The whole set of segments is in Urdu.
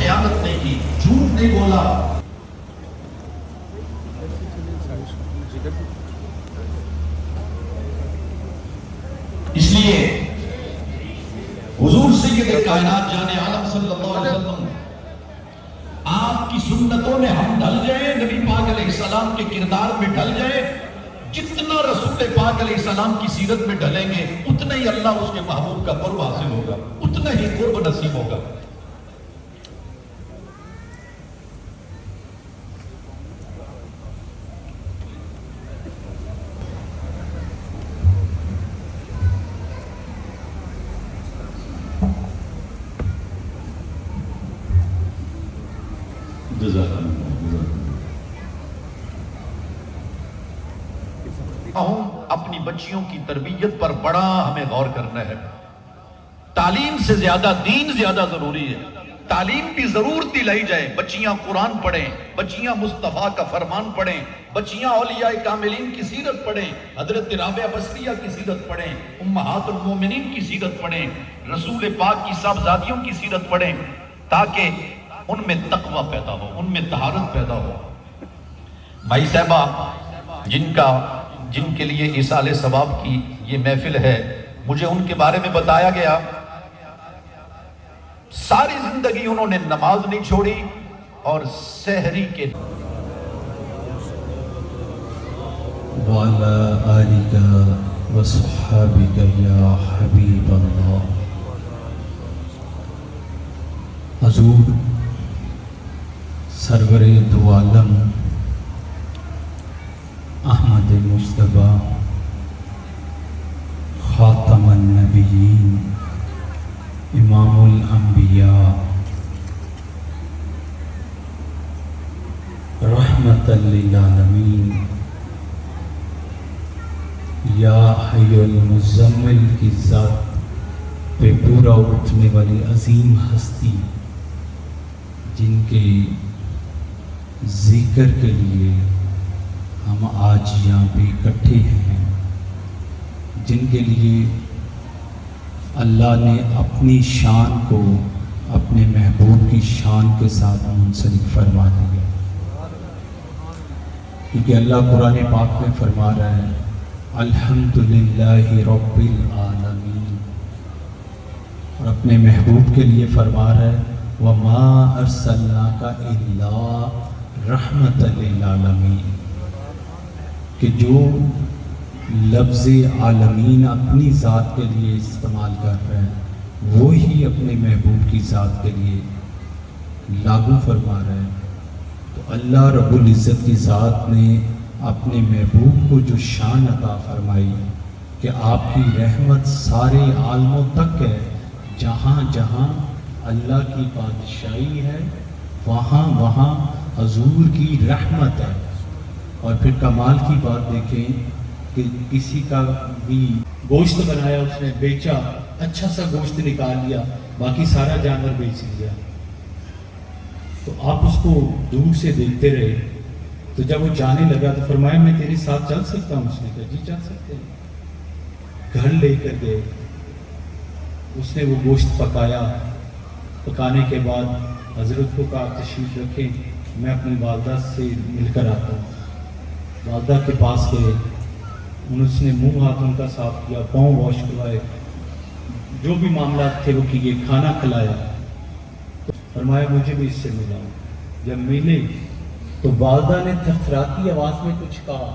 خیانت نہیں کی، جھوٹ نہیں بولا۔ اس لیے حضور سید کائنات جان عالم صلی اللہ علیہ وسلم آپ کی سنتوں میں ہم ڈھل جائیں، نبی پاک علیہ السلام کے کردار میں ڈھل جائیں، جتنا رسول پاک علیہ السلام کی سیرت میں ڈھلیں گے اتنا ہی اللہ اس کے محبوب کا قرب حاصل ہوگا، اتنا ہی قرب نصیب ہوگا۔ اپنی بچیوں کی تربیت پر بڑا ہمیں غور کرنا ہے۔ تعلیم سے زیادہ دین زیادہ ضروری ہے۔ تعلیم بھی ضرور دلائی جائے، بچیاں قرآن پڑھیں، بچیاں مصطفیٰ کا فرمان پڑھیں، بچیاں اولیاء کاملین کی سیرت پڑھیں، حضرت رابعہ بصریہ کی سیرت پڑھیں، امہات المومنین کی سیرت پڑھیں، رسول پاک کی صاحبزادیوں کی سیرت پڑھیں، تاکہ ان میں تقوی پیدا ہو، ان میں طہارت پیدا ہو۔ بھائی صاحبہ جن کے لیے ایصال ثواب کی یہ محفل ہے، مجھے ان کے بارے میں بتایا گیا ساری زندگی انہوں نے نماز نہیں چھوڑی اور سحری کے وعلى آلك وصحابك یا حبیب اللہ۔ حضور سرور دو عالم احمد مصطفیٰ خاتم النبیین امام الانبیاء رحمت للعالمین یا حی المزمل کی ذات پہ پورا اٹھنے والی عظیم ہستی، جن کے ذکر کے لیے ہم آج یہاں پہ اکٹھے ہیں، جن کے لیے اللہ نے اپنی شان کو اپنے محبوب کی شان کے ساتھ منسلک فرما دیا، کیونکہ اللہ قرآن پاک میں فرما رہا ہے الحمدللہ رب العالمین، اور اپنے محبوب کے لیے فرما رہا ہے وَمَا أَرْسَلْنَاكَ إِلَّا رَحْمَةً لِلْعَالَمِينَ، کہ جو لفظ عالمین اپنی ذات کے لیے استعمال کر رہے ہیں وہی اپنے محبوب کی ذات کے لیے لاگو فرما رہے ہیں۔ تو اللہ رب العزت کی ذات نے اپنے محبوب کو جو شان عطا فرمائی کہ آپ کی رحمت سارے عالموں تک ہے، جہاں جہاں اللہ کی بادشاہی ہے وہاں وہاں حضور کی رحمت ہے۔ اور پھر کمال کی بات دیکھیں کہ کسی کا بھی گوشت بنایا، اس نے بیچا، اچھا سا گوشت نکال لیا، باقی سارا جانور بیچ لیا، تو آپ اس کو دور سے دیکھتے رہے، تو جب وہ جانے لگا تو فرمایا میں تیرے ساتھ چل سکتا ہوں؟ اس نے کہا جی چل سکتے ہیں۔ گھر لے کر گئے، اس نے وہ گوشت پکایا، پکانے کے بعد حضرت کو کہا تشریف رکھیں، میں اپنی والدہ سے مل کر آتا ہوں۔ والدہ کے پاس گئے، اس نے منہ ہاتھ ان کا صاف کیا، پاؤں واش کروائے، جو بھی معاملات تھے وہ کیے، کھانا کھلایا، فرمایا مجھے بھی اس سے ملاؤ۔ جب ملے تو والدہ نے تھرتھراتی آواز میں کچھ کہا،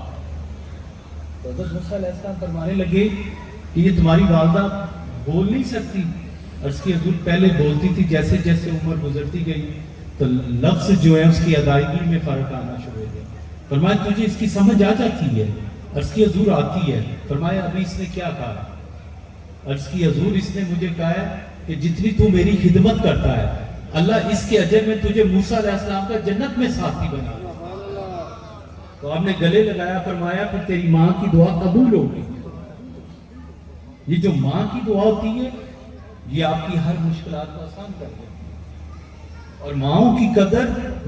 تو حضرت موسیٰ علیہ السلام فرمانے لگے کہ یہ تمہاری والدہ بول نہیں سکتی؟ عرض کی حضور پہلے بولتی تھی، جیسے جیسے عمر گزرتی گئی تو لفظ جو ہے اس کی ادائیگی میں فرق آنا شروع ہو گیا۔ فرمایا تجھے اس کی سمجھ آ جاتی ہے؟ عرض کی حضور آتی ہے۔ فرمایا ابھی اس نے کیا کہا؟ عرض کی حضور اس نے مجھے کہا ہے کہ جتنی تو میری خدمت کرتا ہے اللہ اس کے اجر میں تجھے موسیٰ علیہ السلام کا جنت میں ساتھی بنا۔ تو آپ نے گلے لگایا، فرمایا پھر تیری ماں کی دعا قبول ہوگی۔ یہ جو ماں کی دعا ہوتی ہے یہ آپ کی ہر مشکلات کو آسان کر دیتی ہے، اور ماؤں کی قدر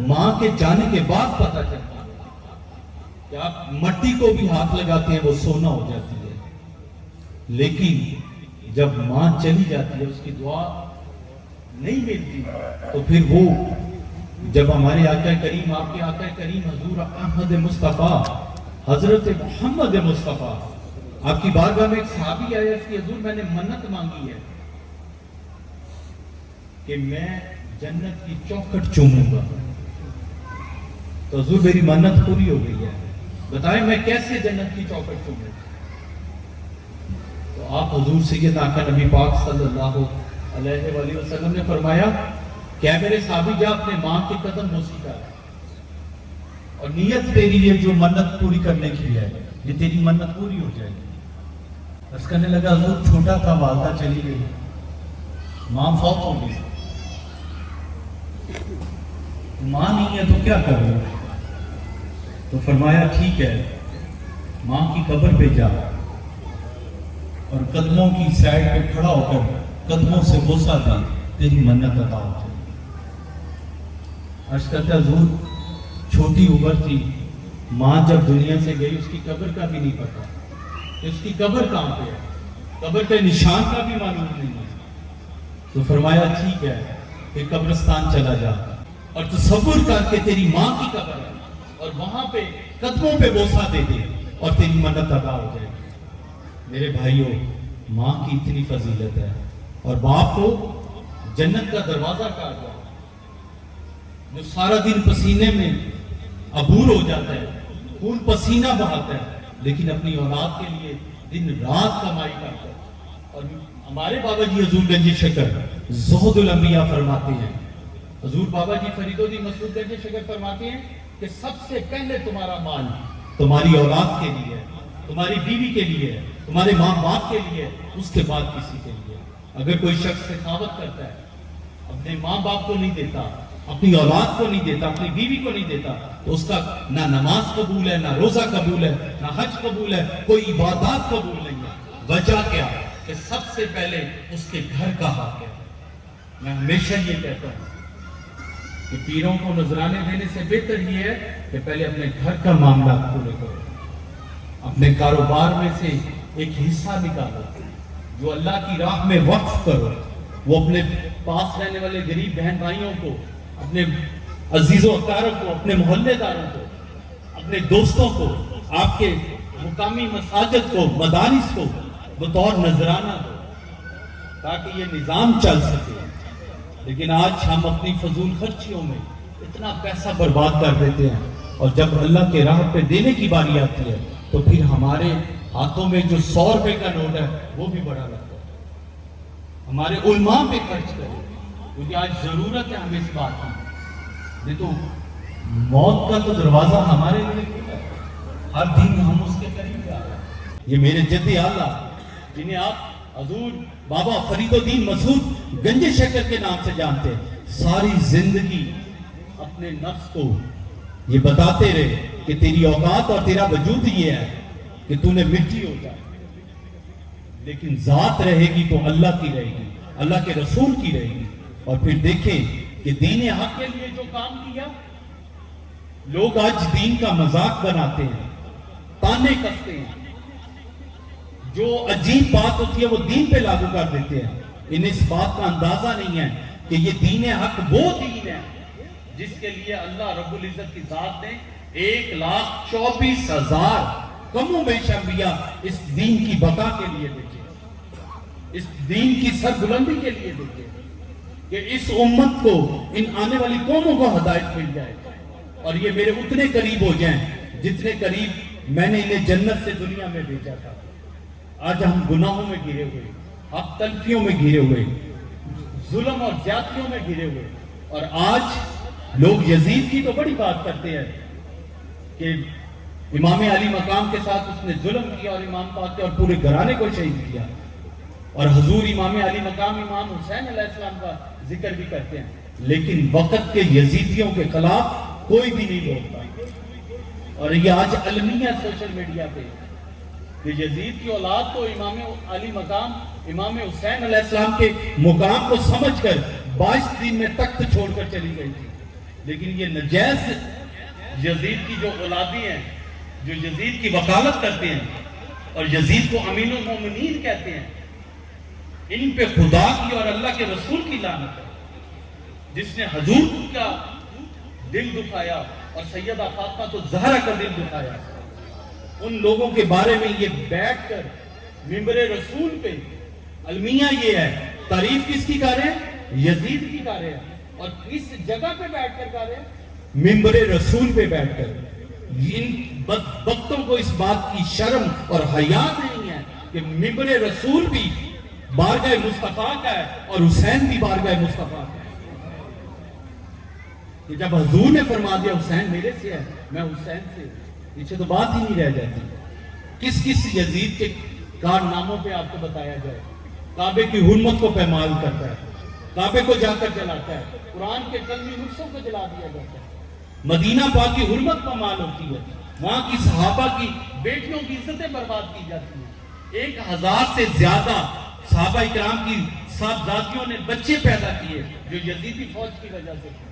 ماں کے جانے کے بعد پتہ چلتا ہے کہ آپ مٹی کو بھی ہاتھ لگاتے ہیں وہ سونا ہو جاتی ہے، لیکن جب ماں چلی جاتی ہے اس کی دعا نہیں ملتی، تو پھر وہ جب ہمارے آقا کریم، آپ کے آقا کریم حضور احمد مصطفیٰ حضرت محمد مصطفیٰ آپ کی بارگاہ میں ایک صحابی آیا کہ حضور میں نے منت مانگی ہے کہ میں جنت کی چوکھٹ چوموں گا، تو حضور میری منت پوری ہو گئی ہے، بتائیں میں کیسے جنت کی چوکھٹ چوموں؟ تو آپ حضور سید آقا نبی پاک صلی اللہ علیہ وآلہ وسلم نے فرمایا کہ اے میرے صحابی جا اپنے ماں کے قدم بوسی کر، اور نیت تیری یہ جو منت پوری کرنے کی ہے یہ تیری منت پوری ہو جائے گی۔ بس کرنے لگا حضور چھوٹا تھا، والدہ چلی گئی، ماں فوت ہو گئی، ماں نہیں ہے تو کیا کروں؟ تو فرمایا ٹھیک ہے، ماں کی قبر پہ جا اور قدموں کی سائڈ پہ کھڑا ہو کر قدموں سے بوسہ دے، تیری منت ادا ہو جائے۔ عرض کرتا حضور چھوٹی عمر تھی، ماں جب دنیا سے گئی اس کی قبر کا بھی نہیں پتا، اس کی قبر کہاں پہ ہے، قبر کے نشان کا بھی معلوم نہیں ہے۔ تو فرمایا ٹھیک ہے، پھر قبرستان چلا جا اور تصور کر کے تیری ماں کی قبر ہے اور وہاں پہ قدموں پہ بوسہ دے دے اور تیری منت ادا ہو جائے گی۔ میرے بھائیوں، ماں کی اتنی فضیلت ہے، اور باپ کو جنت کا دروازہ کہا گیا، جو سارا دن پسینے میں عبور ہو جاتا ہے، خون پسینہ بہاتا ہے، لیکن اپنی اولاد کے لیے دن رات کمائی کرتا ہے۔ اور ہمارے بابا جی حضور گنج شکر زہد الانبیاء فرماتے ہیں، حضور بابا جی فرید الدین مسعود گنج شکر فرماتے ہیں کہ سب سے پہلے تمہارا مال تمہاری اولاد کے لیے، تمہاری بیوی کے لیے، تمہارے ماں باپ کے لیے، اس کے بعد کسی کے لیے۔ اگر کوئی شخص سخاوت کرتا ہے، اپنے ماں باپ کو نہیں دیتا، اپنی اولاد کو نہیں دیتا، اپنی بیوی کو نہیں دیتا، تو اس کا نہ نماز قبول ہے، نہ روزہ قبول ہے، نہ حج قبول ہے، کوئی عبادات قبول نہیں ہے۔ وجہ کیا؟ کہ سب سے پہلے اس کے گھر کا حق ہے۔ میں ہمیشہ یہ کہتا ہوں کہ پیروں کو نذرانے دینے سے بہتر یہ ہے کہ پہلے اپنے گھر کا معاملات پورے کرو، اپنے کاروبار میں سے ایک حصہ نکالو، جو اللہ کی راہ میں وقف کرو، وہ اپنے پاس رہنے والے غریب بہن بھائیوں کو، اپنے عزیز و اقارب کو، اپنے محلے داروں کو، اپنے دوستوں کو، آپ کے مقامی مساجد کو، مدارس کو بطور نذرانہ دو تاکہ یہ نظام چل سکے۔ لیکن آج ہم اپنی فضول خرچیوں میں اتنا پیسہ برباد کر دیتے ہیں، اور جب اللہ کے راہ پہ دینے کی باری آتی ہے تو پھر ہمارے ہاتھوں میں جو 100 روپے کا نوٹ ہے وہ بھی بڑا لگتا ہے۔ ہمارے علماء پہ خرچ کریں، کیونکہ آج ضرورت ہے ہمیں اس بات کی۔ نہیں تو موت کا تو دروازہ ہمارے لیے کھلا ہے، ہر دن ہم اس کے قریب جا رہے ہیں۔ یہ میرے جد اعلیٰ جنہیں آپ حضور بابا فرید الدین مسعود گنج شکر کے نام سے جانتے ہیں، ساری زندگی اپنے نفس کو یہ بتاتے رہے کہ تیری اوقات اور تیرا وجود یہ ہے کہ تو نے مٹی ہو جائے، لیکن ذات رہے گی تو اللہ کی رہے گی، اللہ کے رسول کی رہے گی۔ اور پھر دیکھیں کہ دین حق کے لیے جو کام کیا، لوگ آج دین کا مذاق بناتے ہیں، تانے کستے ہیں، جو عجیب بات ہوتی ہے وہ دین پہ لاگو کر دیتے ہیں۔ انہیں اس بات کا اندازہ نہیں ہے کہ یہ دین حق وہ دین ہے جس کے لیے اللہ رب العزت کی ذات نے 1,24,000 کم و بیش انبیاء اس دین کی بقا کے لیے بھیجے، اس دین کی سربلندی کے لیے بھیجے، کہ اس امت کو، ان آنے والی قوموں کو ہدایت مل جائے اور یہ میرے اتنے قریب ہو جائیں جتنے قریب میں نے انہیں جنت سے دنیا میں بھیجا تھا۔ آج ہم گناہوں میں گھرے ہوئے، حق تلفیوں میں گھرے ہوئے، ظلم اور زیادتیوں میں گھرے ہوئے، اور آج لوگ یزید کی تو بڑی بات کرتے ہیں کہ امام علی مقام کے ساتھ اس نے ظلم کیا اور امام پاک کے اور پورے گھرانے کو شہید کیا، اور حضور امام علی مقام امام حسین علیہ السلام کا ذکر بھی کرتے ہیں، لیکن وقت کے یزیدیوں کے خلاف کوئی بھی نہیں بولتا۔ اور یہ آج علمیہ سوشل میڈیا پہ کہ یزید کی اولاد تو امام علی مقام امام حسین علیہ السلام کے مقام کو سمجھ کر 22 دن میں تخت چھوڑ کر چلی گئی تھی، لیکن یہ نجیس یزید کی جو اولادی ہیں، جو یزید کی وکالت کرتے ہیں اور یزید کو امین المومنین کہتے ہیں، ان پہ خدا کی اور اللہ کے رسول کی لعنت ہے۔ جس نے حضور کا دل دکھایا اور سیدہ فاطمہ تو زہرا کا دل دکھایا، ان لوگوں کے بارے میں یہ بیٹھ کر ممبر رسول پہ المیہ یہ ہے، تعریف کس کی کر رہے ہیں؟ یزید کی کر رہے ہیں، اور اس جگہ پہ بیٹھ کر کر رہے ہیں ممبر رسول پہ بیٹھ کر۔ ان بدبختوں کو اس بات کی شرم اور حیا نہیں ہے کہ ممبر رسول بھی بارگاہ مصطفیٰ کا ہے اور حسین بھی بارگاہ مصطفیٰ کا ہے، کہ جب حضور نے فرما دیا حسین میرے سے ہے، میں حسین سے، پیچھے تو بات ہی نہیں رہ جاتی۔ کس کس یزید کے کارناموں پہ آپ کو بتایا جائے؟ کعبے کی حرمت کو پامال کرتا ہے، کعبے کو جا کر جلاتا ہے، قرآن کے کلمی نسخوں کو جلا دیا جاتا ہے، مدینہ پاک کی حرمت پامال ہوتی ہے، وہاں کی صحابہ کی بیٹیوں کی عزتیں برباد کی جاتی ہیں، 1000 سے زیادہ صحابہ اکرام کی صاحبزادیوں نے بچے پیدا کیے جو یزیدی فوج کی وجہ سے تھے،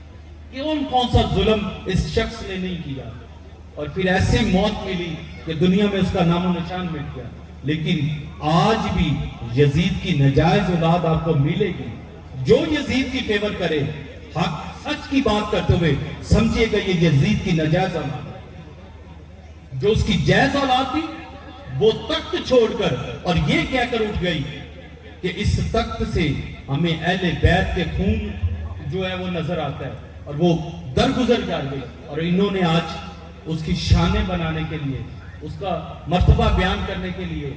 کہ کون سا ظلم اس شخص نے نہیں کیا، اور پھر ایسے موت ملی کہ دنیا میں اس کا نام و نشان مٹ گیا۔ لیکن آج بھی یزید کی نجائز اولاد آپ کو ملے گی، جو یزید کی فیور کرے، حق سچ کی بات کرتے ہوئے سمجھے گا یہ یزید کی نجائز اولاد ہے۔ جو اس کی جائز اولاد تھی وہ تخت چھوڑ کر اور یہ کہہ کر اٹھ گئی کہ اس تخت سے ہمیں اہل بیت کے خون جو ہے وہ نظر آتا ہے، اور وہ درگزر کر گئی، اور انہوں نے آج اس کی شانیں بنانے کے لیے، اس کا مرتبہ بیان کرنے کے لیے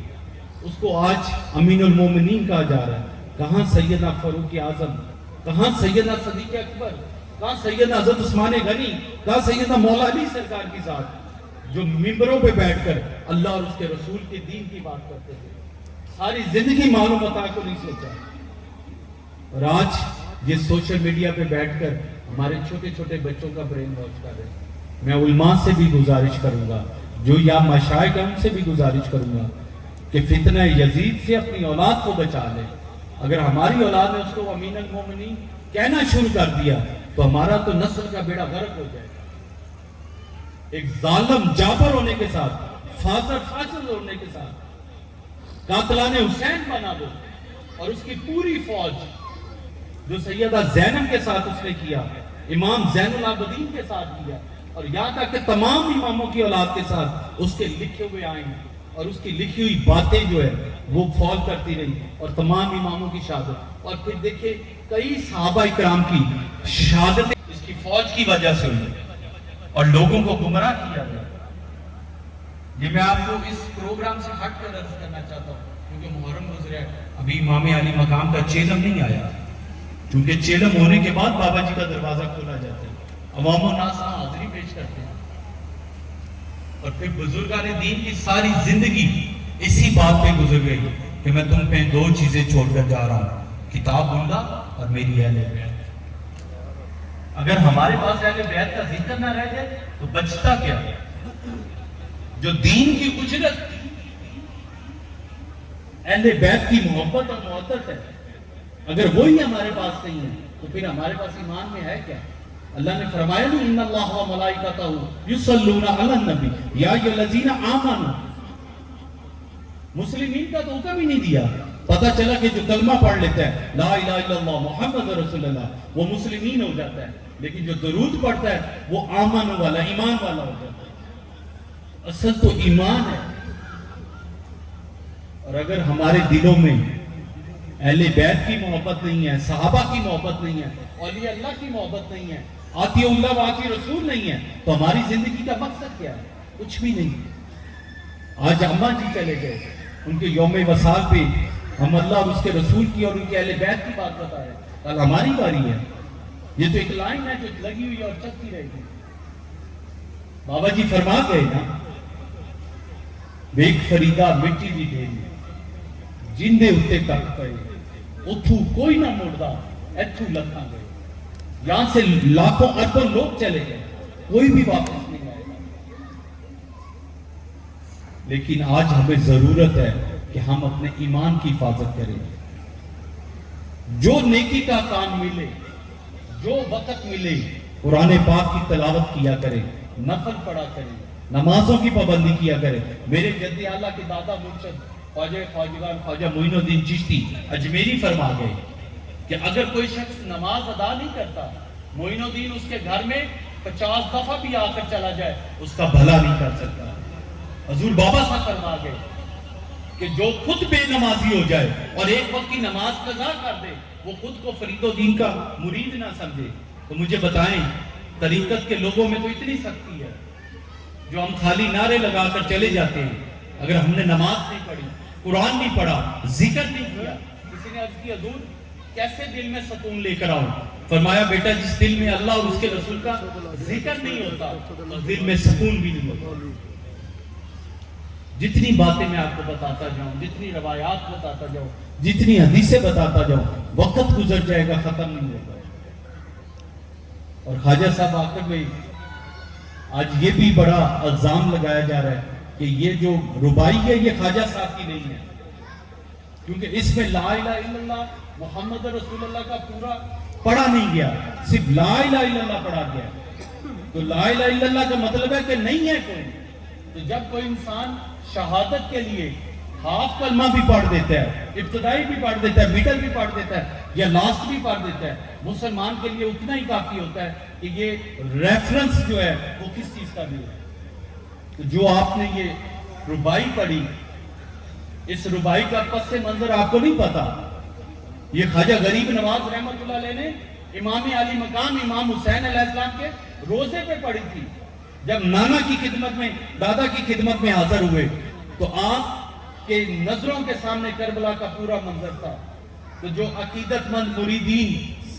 اس کو آج امین المومنین کہا جا رہا ہے۔ کہاں سیدنا فاروق اعظم، کہاں سیدنا صدیق اکبر، کہاں سیدنا حضرت عثمان غنی، کہاں سیدنا مولا علی سرکار کی ذات، جو ممبروں پہ بیٹھ کر اللہ اور اس کے رسول کے دین کی بات کرتے تھے، ساری زندگی مال و متاع کو نہیں سوچا، اور آج یہ سوشل میڈیا پہ بیٹھ کر ہمارے چھوٹے چھوٹے بچوں کا برین واش کر رہے ہیں۔ میں علماء سے بھی گزارش کروں گا، جو یا مشائخ ہیں ان سے بھی گزارش کروں گا کہ فتنہ یزید سے اپنی اولاد کو بچا لے۔ اگر ہماری اولاد نے اس کو امین المومنین کہنا شروع کر دیا تو ہمارا تو نسل کا بیڑا غرق ہو جائے گا۔ ایک ظالم جابر ہونے کے ساتھ، فاضل ہونے کے ساتھ قاتلان حسین بنا دو، اور اس کی پوری فوج جو سیدہ زینب کے ساتھ اس نے کیا، امام زین العابدین کے ساتھ کیا، اور یہاں تک کہ تمام اماموں کی اولاد کے ساتھ اس کے لکھے ہوئے آئیں، اور اس کی لکھی ہوئی باتیں جو ہے وہ فال کرتی رہی، اور تمام اماموں کی شہادت، اور پھر دیکھیں کئی صحابہ اکرام کی شہادت اس کی فوج کی وجہ سے ہوئی، اور لوگوں کو گمراہ کیا گیا۔ یہ میں آپ کو اس پروگرام سے ہٹ کر عرض کرنا چاہتا ہوں، کیونکہ محرم گزرا ہے، ابھی امام علی مقام کا چیلم نہیں آیا، کیونکہ چیلم ہونے کے بعد بابا جی کا دروازہ کھولا جاتا ہے، عوام و ناس حاضری پیش کرتے ہیں، اور پھر بزرگان دین کی ساری زندگی اسی بات پہ گزر گئی کہ میں تم پہ 2 چیزیں چھوڑ کر جا رہا ہوں، کتاب اللہ اور میری اہل بیت۔ اگر ہمارے پاس اہل بیت کا ذکر نہ رہ جائے تو بچتا کیا؟ جو دین کی اجرت، اہل بیت کی محبت اور محبت ہے، اگر وہی ہمارے پاس نہیں ہے تو پھر ہمارے پاس ایمان میں ہے کیا؟ اللہ نے فرمایا نا ان اللہ و ملائکتہ یصلون علی النبی یا ایھا الذین آمنوا، مسلمین کا تو حکم ہی نہیں دیا، پتہ چلا کہ جو کلمہ پڑھ لیتا ہے لا الہ الا اللہ محمد رسول اللہ وہ مسلمین ہو جاتا ہے، لیکن جو درود پڑھتا ہے وہ آمن والا، ایمان والا ہو جاتا ہے۔ اصل تو ایمان ہے، اور اگر ہمارے دلوں میں اہل بیت کی محبت نہیں ہے، صحابہ کی محبت نہیں ہے، اولیاء اللہ کی محبت نہیں ہے، آتی اللہ و آتی رسول نہیں ہے، تو ہماری زندگی کا مقصد کیا ہے؟ کچھ بھی نہیں۔ آج اماں جی چلے گئے، ان کے یوم وصال پہ ہم اللہ اور اس کے رسول کی اور ان کے اہل بیت کی بات بتا رہے ہیں، کل ہماری باری ہے۔ یہ تو ایک لائن ہے جو لگی ہوئی اور چلتی رہے گی۔ بابا جی فرما گئے نا، ویک فریدا مٹی دی ڈھیری جن دے اتے کٹ پئے، اتھو کوئی نہ مڑدا ایتھو لکھاں گئے۔ یہاں سے لاکھوں اربوں لوگ چلے گئے، کوئی بھی واپس نہیں آئے گا۔ لیکن آج ہمیں ضرورت ہے کہ ہم اپنے ایمان کی حفاظت کریں، جو نیکی کا کام ملے، جو وقت ملے قرآن پاک کی تلاوت کیا کریں، نفل پڑھا کریں، نمازوں کی پابندی کیا کریں۔ میرے جد اعلیٰ کے دادا مرشد خواجہ خواجگان خواجہ معین الدین چشتی اجمیری فرما گئے کہ اگر کوئی شخص نماز ادا نہیں کرتا، معین الدین اس کے گھر میں 50 دفعہ بھی آ کر چلا جائے اس کا بھلا نہیں کر سکتا۔ حضور بابا صاحب فرما گئے کہ جو خود بے نمازی ہو جائے اور ایک وقت کی نماز قضا کر دے وہ خود کو فرید الدین کا مرید نہ سمجھے۔ تو مجھے بتائیں طریقت کے لوگوں میں تو اتنی سختی ہے جو ہم خالی نعرے لگا کر چلے جاتے ہیں، اگر ہم نے نماز نہیں پڑھی، قرآن نہیں پڑھا، ذکر نہیں کیا۔ کسی نے عرض کی حضور کیسے دل میں سکون لے کر آؤں؟ فرمایا بیٹا جس دل میں اللہ اور اس کے رسول کا ذکر نہیں ہوتا اس دل میں سکون بھی نہیں ہوتا۔ جتنی باتیں میں آپ کو بتاتا جاؤں، جتنی روایات بتاتا جاؤں، جتنی حدیثیں بتاتا جاؤں، وقت گزر جائے گا، ختم نہیں ہوگا۔ اور خواجہ صاحب آخر میں آج یہ بھی بڑا الزام لگایا جا رہا ہے کہ یہ جو ربائی ہے یہ خواجہ صاحب کی نہیں ہے، کیونکہ اس میں لا الہ الا اللہ محمد رسول اللہ کا پورا پڑھا نہیں گیا، صرف لا الہ الا اللہ پڑھا گیا۔ تو لا الہ الا اللہ کا مطلب ہے کہ نہیں ہے کوئی۔ تو جب کوئی انسان شہادت کے لیے ہاف کلمہ بھی پڑھ دیتا ہے، ابتدائی بھی پڑھ دیتا ہے، میڈل بھی پڑھ دیتا ہے یا لاسٹ بھی پڑھ دیتا ہے، مسلمان کے لیے اتنا ہی کافی ہوتا ہے کہ یہ ریفرنس جو ہے وہ کس چیز کا بھی ہے۔ تو جو آپ نے یہ ربائی پڑھی، اس ربائی کا پس منظر آپ کو نہیں پتا۔ یہ خواجہ غریب نواز رحمت اللہ علیہ نے امام علی مقام امام حسین علیہ السلام کے روزے پہ پڑھی تھی۔ جب نانا کی خدمت میں، دادا کی خدمت میں حاضر ہوئے تو آپ کے نظروں کے سامنے کربلا کا پورا منظر تھا۔ تو جو عقیدت مند مریدین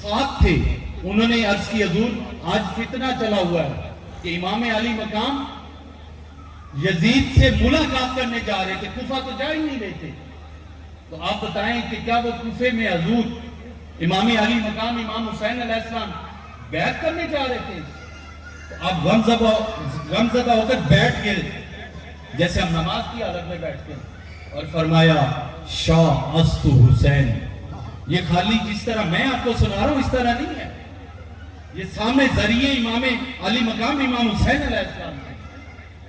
ساتھ تھے انہوں نے عرض کی حضور آج فتنہ چلا ہوا ہے کہ امام علی مقام یزید سے ملاقات کرنے جا رہے تھے، کوفہ تو جا ہی نہیں رہے تھے۔ تو آپ بتائیں کہ کیا وہ کوفے میں حضور امام علی مقام امام حسین علیہ السلام بیعت کرنے جا رہے تھے؟ تو آپ غمزدہ ہو کر بیٹھ گئے جیسے ہم نماز کی حالت میں بیٹھتے ہیں، اور فرمایا شاہ استو حسین۔ یہ خالی جس طرح میں آپ کو سنا رہا ہوں اس طرح نہیں ہے، یہ سامنے ذریعے امام علی مقام امام حسین علیہ السلام ہے۔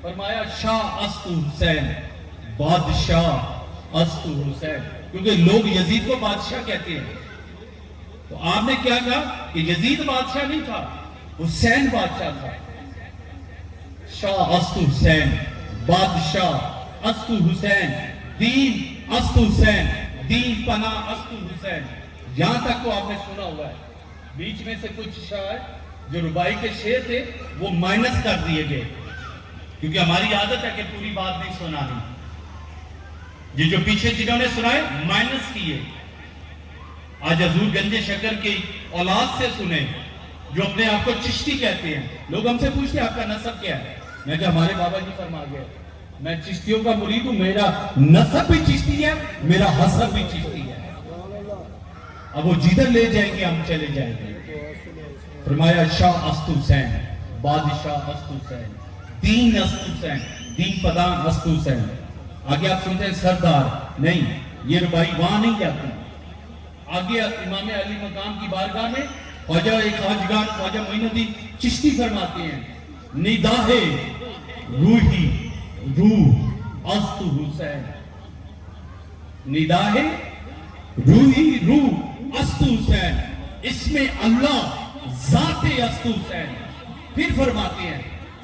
فرمایا شاہ استو حسین، بادشاہ استو حسین، کیونکہ لوگ یزید کو بادشاہ کہتے ہیں۔ تو آپ نے کیا کہا کہ یزید بادشاہ نہیں تھا، حسین بادشاہ تھا۔ شاہ استو حسین، بادشاہ استو حسین، دین استو حسین، دین پناہ استو حسین۔ یہاں تک تو آپ نے سنا ہوا ہے۔ بیچ میں سے کچھ شاعر جو ربائی کے شعر تھے وہ مائنس کر دیے گئے، کیونکہ ہماری عادت ہے کہ پوری بات نہیں سنانی۔ یہ جو پیچھے جنہوں نے سنائے مائنس کیے۔ آج حضور گنج شکر کی اولاد سے سنیں جو اپنے آپ کو چشتی کہتے ہیں۔ لوگ ہم سے پوچھتے ہیں آپ کا نسب کیا ہے؟ میں کہا ہمارے بابا جی فرما گئے میں چشتیوں کا مرید ہوں، میرا نسب بھی چشتی ہے، میرا حسب بھی چشتی ہے۔ اب وہ جدھر لے جائیں گے ہم چلے جائیں گے۔ فرمایا شاہ استو حسین، بادشاہ استو حسین، دین استو حسین، دین پدان استو حسین۔ آگے آپ سنتے ہیں سردار، نہیں یہ ربائی وہاں نہیں جاتی۔ آگے امام علی مقام کی بارگاہ میں خواجہ ایک خواجگان خواجہ معین الدین چشتی فرماتے ہیں ندا ہے روحی روح استو حسین، ندا ہے روحی روح استو حسین، اس میں اللہ ذات استو حسین۔ پھر فرماتے ہیں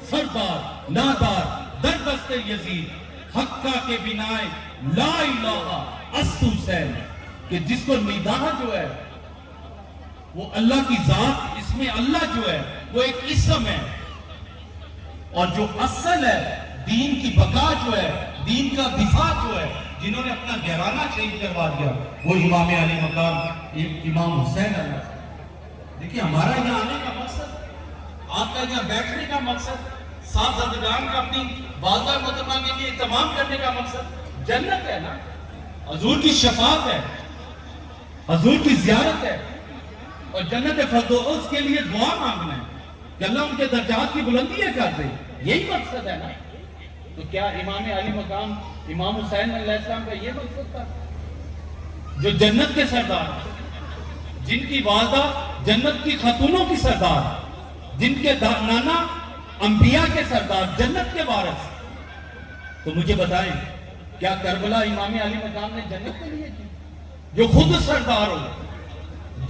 سردار نادار در دست یزید حقہ کے بنائے لا الہ استو حسین، کہ جس کو ندا جو ہے وہ اللہ کی ذات، اس میں اللہ جو ہے وہ ایک اسم ہے، اور جو اصل ہے دین کی بقا جو ہے، دین کا دفاع جو ہے، جنہوں نے اپنا گہرانہ چینج کروا دیا وہ امام علی مقام امام حسین علیہ السلام۔ دیکھیں ہمارا یہاں آنے کا مقصد، آپ کا یہاں بیٹھنے کا مقصد، ساتھ زندگان کا اپنی والدہ محترمہ کے لیے اہتمام کرنے کا مقصد جنت ہے نا، حضور کی شفاعت ہے، حضور کی زیارت ہے، اور جنت فردوس کے لیے دعا مانگنا ہے کہ اللہ ان کے درجات کی بلندیاں کر دے، یہی مقصد ہے نا۔ تو کیا امام علی مقام امام حسین علیہ السلام کا یہ مقصد تھا؟ جو جنت کے سردار، جن کی والدہ جنت کی خاتونوں کی سردار، جن کے نانا انبیاء کے سردار، جنت کے وارث، تو مجھے بتائیں کیا کربلا امام علی مقام نے جنت کے لیے کی؟ جو خود سردار ہو،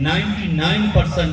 99%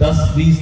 10, 20,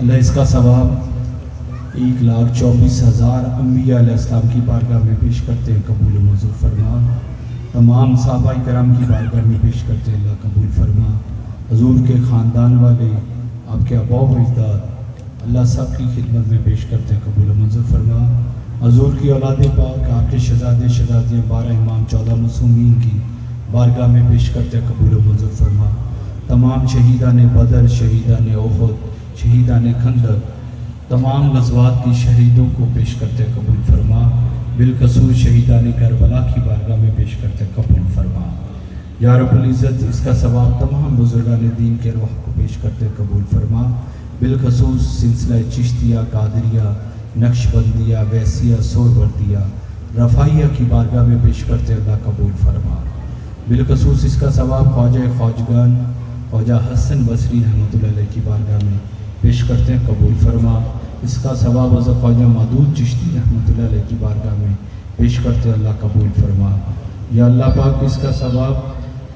اللہ اس کا ثواب 1,24,000 انبیاء علیہ السلام کی بارگاہ میں پیش کرتے ہیں، قبول و منظور فرما۔ تمام صحابہ کرام کی بارگاہ میں پیش کرتے ہیں، اللہ قبول فرما۔ حضور کے خاندان والے، آپ کے آباء و اجداد، اللہ سب کی خدمت میں پیش کرتے ہیں، قبول و منظور فرما۔ حضور کی اولاد پاک، آپ کے شہزادے شہزادیاں 12 امام 14 معصومین کی بارگاہ میں پیش کرتے ہیں، قبول و منظور فرما۔ تمام شہیدان بدر، شہیدان احد، شہیدان خندق، تمام غزوات کی شہیدوں کو پیش کرتے ہیں، قبول فرما۔ بالخصوص شہیدان کربلا کی بارگاہ میں پیش کرتے ہیں، قبول فرما۔ یا رب العزت اس کا ثواب تمام بزرگان دین کے ارواح کو پیش کرتے ہیں، قبول فرما۔ بالخصوص سلسلہ چشتیہ، قادریہ، نقشبندیہ، ویسیہ، سہروردیہ، رفاعیہ کی بارگاہ میں پیش کرتے ہیں، اللہ قبول فرما۔ بالخصوص اس کا ثواب خواجہ خواجگان خواجہ حسن بصری رحمۃ اللہ علیہ کی بارگاہ میں پیش کرتے ہیں، قبول فرما۔ اس کا ثواب حضرت خواجہ مودود چشتی رحمۃ اللہ علیہ کی بارگاہ میں پیش کرتے ہیں، اللہ قبول فرما۔ یا اللہ پاک اس کا ثواب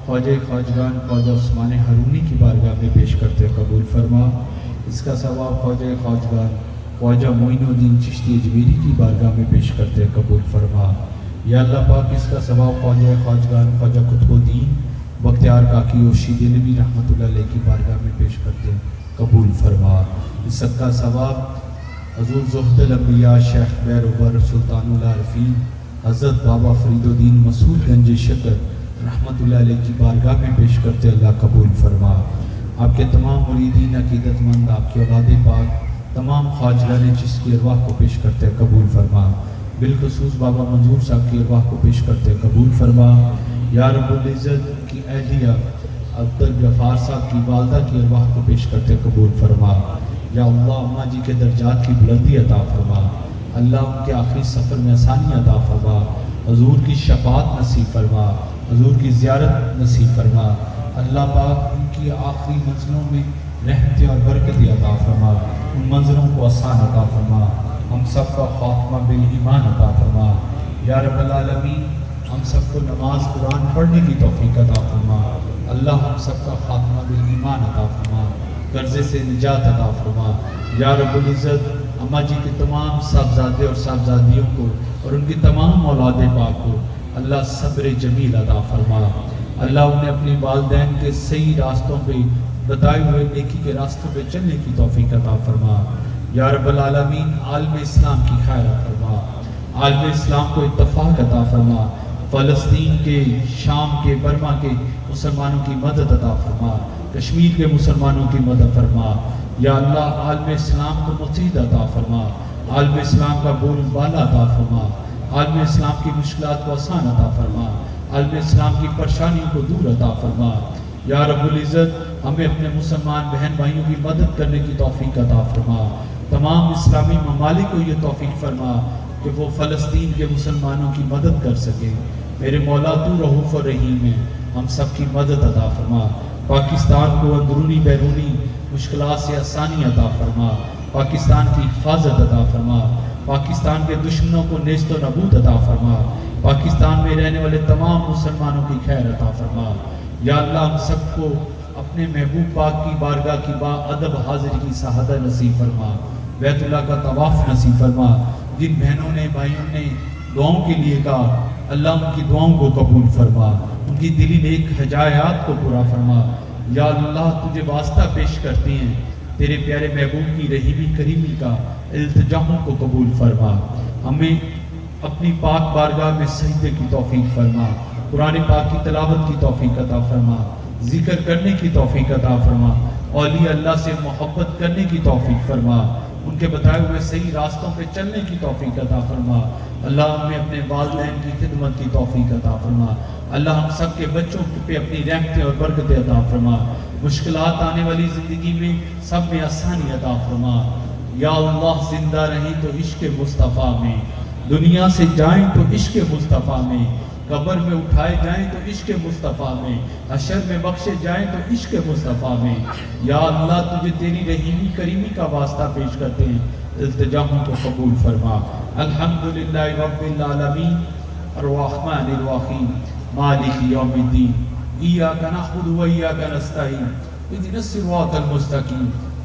خواجہ خواجگان خواجہ عثمان ہارونی کی بارگاہ میں پیش کرتے ہیں، قبول فرما۔ اس کا ثواب خواجہ خواجگان خواجہ معین الدین چشتی اجمیری کی بارگاہ میں پیش کرتے ہیں، قبول فرما۔ یا اللہ پاک اس کا ثواب خواجہ خواجگان خواجہ قطب الدین بختیار کاکی اوشی دہلوی رحمۃ اللہ علیہ کی بارگاہ میں پیش کرتے ہیں، قبول فرما۔ اس سب کا ثواب حضور زہد الانبیاء شیخ بیروبر سلطان العارفین حضرت بابا فرید الدین مسعود گنج شکر رحمۃ اللہ علیہ کی بارگاہ میں پیش کرتے ہیں، اللہ قبول فرما۔ آپ کے تمام مریدین عقیدت مند، آپ کی اولاد پاک، تمام خواجگان چشتی ارواح کو پیش کرتے ہیں، قبول فرما۔ بالخصوص بابا منظور صاحب کی ارواح کو پیش کرتے ہیں، قبول فرما۔ یا رب العزت کی اہلیہ عبدالغفار صاحب کی والدہ کی ارواح کو پیش کرتے ہیں، قبول فرما۔ یا اللہ اماں جی کے درجات کی بلندی عطا فرما، اللہ ان کے آخری سفر میں آسانی عطا فرما، حضور کی شفاعت نصیب فرما، حضور کی زیارت نصیب فرما، اللہ پاک ان کی آخری منزلوں میں رحمت اور برکت عطا فرما، ان منظروں کو آسان عطا فرما، ہم سب کا خاتمہ بالایمان عطا فرما۔ یا رب العالمین ہم سب کو نماز قرآن پڑھنے کی توفیق عطا فرما، اللہ ہم سب کا خاتمہ بالایمان عطا فرما، قرضے سے نجات عطا فرما۔ یا رب العزت اماں جی کے تمام صاحبزادے اور صاحبزادیوں کو اور ان کی تمام اولاد پاک کو اللہ صبر جمیل عطا فرما، اللہ انہیں اپنے والدین کے صحیح راستوں پہ بتائے ہوئے نیکی کے راستوں پہ چلنے کی توفیق عطا فرما۔ یا رب العالمین عالم اسلام کی خیر فرما، عالم اسلام کو اتفاق عطا فرما، فلسطین کے، شام کے، برما کے مسلمانوں کی مدد عطا فرما، کشمیر کے مسلمانوں کی مدد فرما۔ یا اللہ عالم اسلام کو مزید عطا فرما، عالم اسلام کا بول بالا عطا فرما، عالم اسلام کی مشکلات کو آسان عطا فرما، عالم اسلام کی پریشانیوں کو دور عطا فرما۔ یا رب العزت ہمیں اپنے مسلمان بہن بھائیوں کی مدد کرنے کی توفیق عطا فرما، تمام اسلامی ممالک کو یہ توفیق فرما کہ وہ فلسطین کے مسلمانوں کی مدد کر سکیں۔ میرے مولا تو رؤوف الرحیم ہے، ہم سب کی مدد عطا فرما، پاکستان کو اندرونی بیرونی مشکلات سے آسانی عطا فرما، پاکستان کی حفاظت عطا فرما، پاکستان کے دشمنوں کو نیست و نابود عطا فرما، پاکستان میں رہنے والے تمام مسلمانوں کی خیر عطا فرما۔ یا اللہ ہم سب کو اپنے محبوب پاک کی بارگاہ کی با ادب حاضری کی سعادت نصیب فرما، بیت اللہ کا طواف نصیب فرما۔ جن بہنوں نے بھائیوں نے دعاؤں کے لیے کہا، اللہ ان کی دعاؤں کو قبول فرما، ان کی دلی نیک حجایات کو پورا فرما۔ یا اللہ تجھے واسطہ پیش کرتے ہیں، تیرے پیارے محبوب کی رحیمی کریمی کا التجاؤں کو قبول فرما، ہمیں اپنی پاک بارگاہ میں سجدے کی توفیق فرما، قرآن پاک کی تلاوت کی توفیق عطا فرما، ذکر کرنے کی توفیق عطا فرما، اولیاء اللہ سے محبت کرنے کی توفیق فرما، ان کے بتائے ہوئے صحیح راستوں پہ چلنے کی توفیق عطا فرما۔ اللہ ہمیں اپنے والدین کی خدمت کی توفیق عطا فرما، اللہ ہم سب کے بچوں پہ اپنی رحمتیں اور برکتیں عطا فرما، مشکلات آنے والی زندگی میں سب میں آسانی عطا فرما۔ یا اللہ زندہ رہیں تو عشق مصطفیٰ میں، دنیا سے جائیں تو عشق مصطفیٰ میں، قبر میں اٹھائے جائیں تو عشق مصطفیٰ میں، حشر میں بخشے جائیں تو عشق مصطفیٰ میں۔ یا اللہ تجھے تیری رحیمی کریمی کا واسطہ پیش کرتے ہیں، التجاؤں کو قبول فرما۔ الحمدللہ رب العالمین الرحمن الرحیم مالک یوم الدین ایاک نعبد و ایاک نستعین اهدنا الصراط المستقیم